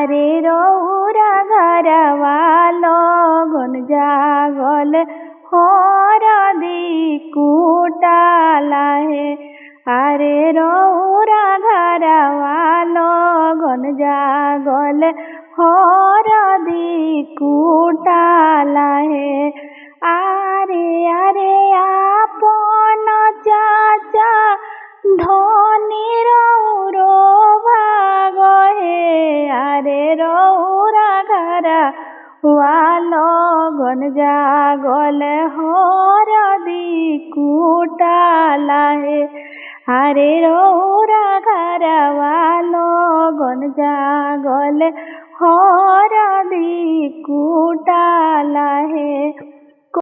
आरे रौरा घरवालो गुन जागल हरदी कुटाला हे। आरे रौरा घरवालो गुन जागल हरदी कुटाला हे। आरे आरे आपन चाचा धनी रौरो भाग हे। आरे रौरा घरवालो गुन जागल हरदी कुटाला हे। आरे रौरा घरवालो गुन जागल हरदी कुटाला हे।